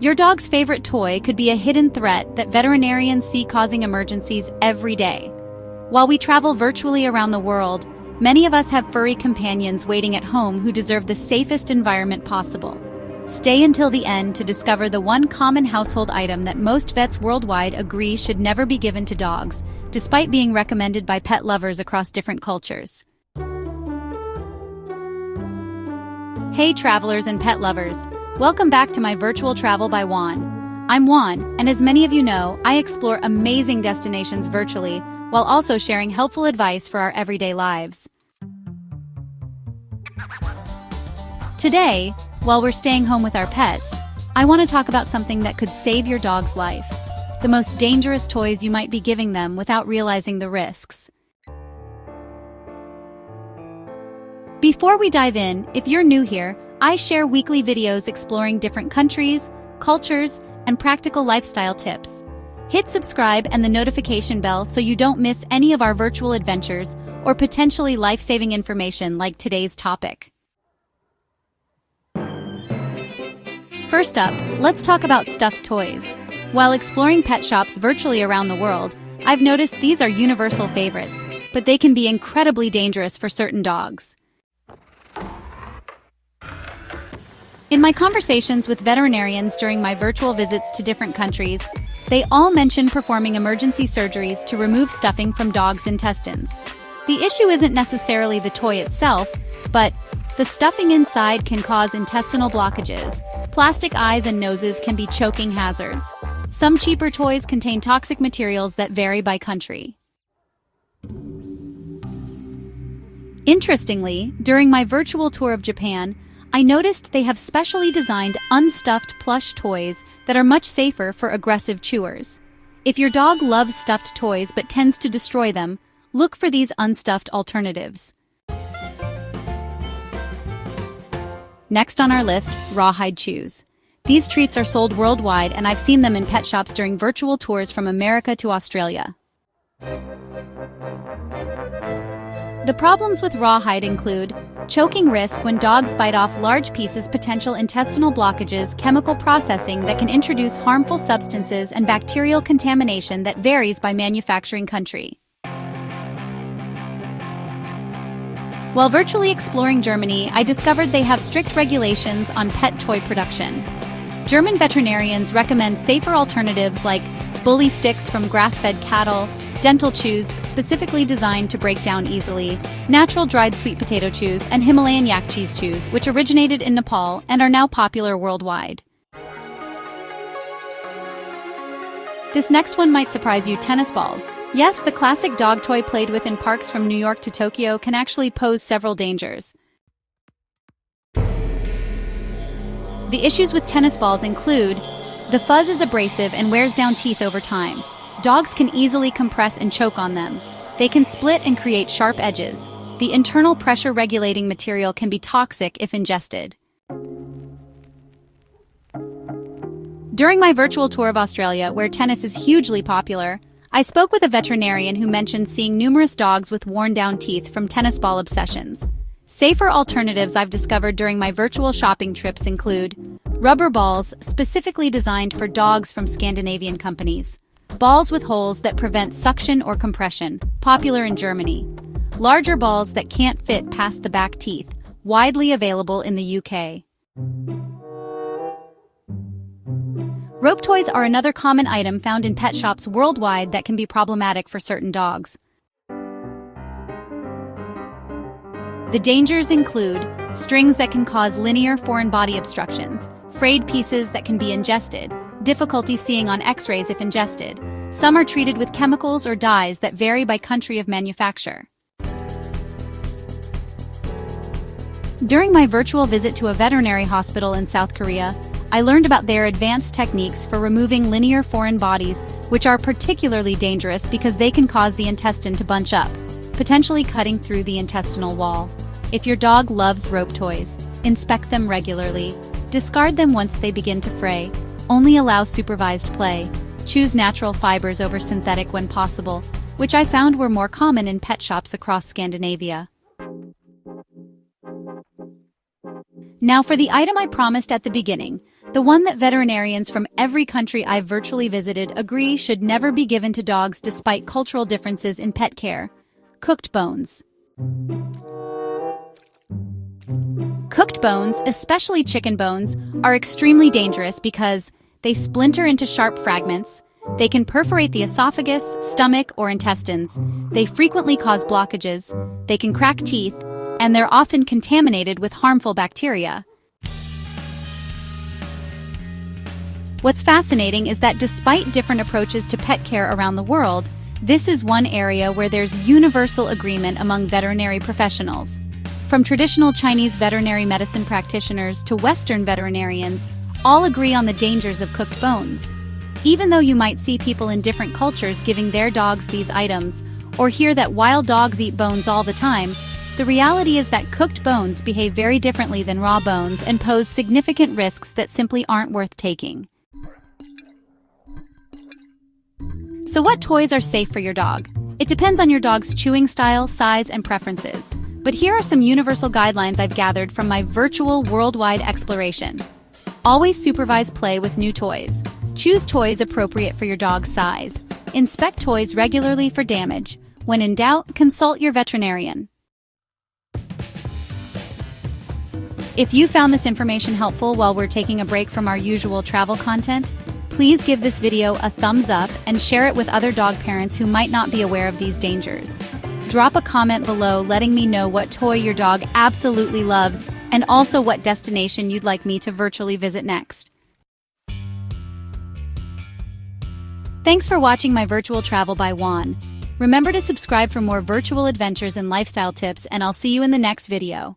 Your dog's favorite toy could be a hidden threat that veterinarians see causing emergencies every day. While we travel virtually around the world, many of us have furry companions waiting at home who deserve the safest environment possible. Stay until the end to discover the one common household item that most vets worldwide agree should never be given to dogs, despite being recommended by pet lovers across different cultures. Hey travelers and pet lovers, welcome back to my virtual travel by Juan. I'm Juan, and as many of you know, I explore amazing destinations virtually, while also sharing helpful advice for our everyday lives. Today, while we're staying home with our pets, I want to talk about something that could save your dog's life. The most dangerous toys you might be giving them without realizing the risks. Before we dive in, if you're new here, I share weekly videos exploring different countries, cultures, and practical lifestyle tips. Hit subscribe and the notification bell so you don't miss any of our virtual adventures or potentially life-saving information like today's topic. First up, let's talk about stuffed toys. While exploring pet shops virtually around the world, I've noticed these are universal favorites, but they can be incredibly dangerous for certain dogs. In my conversations with veterinarians during my virtual visits to different countries, they all mention performing emergency surgeries to remove stuffing from dogs' intestines. The issue isn't necessarily the toy itself, but the stuffing inside can cause intestinal blockages. Plastic eyes and noses can be choking hazards. Some cheaper toys contain toxic materials that vary by country. Interestingly, during my virtual tour of Japan, I noticed they have specially designed unstuffed plush toys that are much safer for aggressive chewers. If your dog loves stuffed toys but tends to destroy them, look for these unstuffed alternatives. Next on our list, Rawhide chews. These treats are sold worldwide, and I've seen them in pet shops during virtual tours from America to Australia. The problems with Rawhide include choking risk when dogs bite off large pieces, potential intestinal blockages, chemical processing that can introduce harmful substances, and bacterial contamination that varies by manufacturing country. While virtually exploring Germany, I discovered they have strict regulations on pet toy production. German veterinarians recommend safer alternatives like bully sticks from grass-fed cattle, dental chews specifically designed to break down easily, natural dried sweet potato chews, and Himalayan yak cheese chews, which originated in Nepal and are now popular worldwide. This next one might surprise you: tennis balls. Yes, the classic dog toy played with in parks from New York to Tokyo can actually pose several dangers. The issues with tennis balls include the fuzz is abrasive and wears down teeth over time. Dogs can easily compress and choke on them. They can split and create sharp edges. The internal pressure-regulating material can be toxic if ingested. During my virtual tour of Australia, where tennis is hugely popular, I spoke with a veterinarian who mentioned seeing numerous dogs with worn-down teeth from tennis ball obsessions. Safer alternatives I've discovered during my virtual shopping trips include rubber balls specifically designed for dogs from Scandinavian companies, balls with holes that prevent suction or compression, popular in Germany, larger balls that can't fit past the back teeth, widely available in the UK. Rope toys are another common item found in pet shops worldwide that can be problematic for certain dogs. The dangers include strings that can cause linear foreign body obstructions, frayed pieces that can be ingested, difficulty seeing on X-rays if ingested. Some are treated with chemicals or dyes that vary by country of manufacture. During my virtual visit to a veterinary hospital in South Korea, I learned about their advanced techniques for removing linear foreign bodies, which are particularly dangerous because they can cause the intestine to bunch up, potentially cutting through the intestinal wall. If your dog loves rope toys, inspect them regularly. Discard them once they begin to fray. Only allow supervised play. Choose natural fibers over synthetic when possible, which I found were more common in pet shops across Scandinavia. Now for the item I promised at the beginning, The one that veterinarians from every country I've virtually visited agree should never be given to dogs despite cultural differences in pet care: cooked bones. Cooked bones, especially chicken bones, are extremely dangerous because they splinter into sharp fragments, they can perforate the esophagus, stomach, or intestines, they frequently cause blockages, they can crack teeth, and they're often contaminated with harmful bacteria. What's fascinating is that despite different approaches to pet care around the world, this is one area where there's universal agreement among veterinary professionals. From traditional Chinese veterinary medicine practitioners to Western veterinarians, all agree on the dangers of cooked bones. Even though you might see people in different cultures giving their dogs these items, or hear that wild dogs eat bones all the time, the reality is that cooked bones behave very differently than raw bones and pose significant risks that simply aren't worth taking. So what toys are safe for your dog? It depends on your dog's chewing style, size, and preferences. But here are some universal guidelines I've gathered from my virtual worldwide exploration. Always supervise play with new toys. Choose toys appropriate for your dog's size. Inspect toys regularly for damage. When in doubt, consult your veterinarian. If you found this information helpful while we're taking a break from our usual travel content, please give this video a thumbs up and share it with other dog parents who might not be aware of these dangers. Drop a comment below letting me know what toy your dog absolutely loves and also what destination you'd like me to virtually visit next. Thanks for watching my virtual travel by Juan. Remember to subscribe for more virtual adventures and lifestyle tips, and I'll see you in the next video.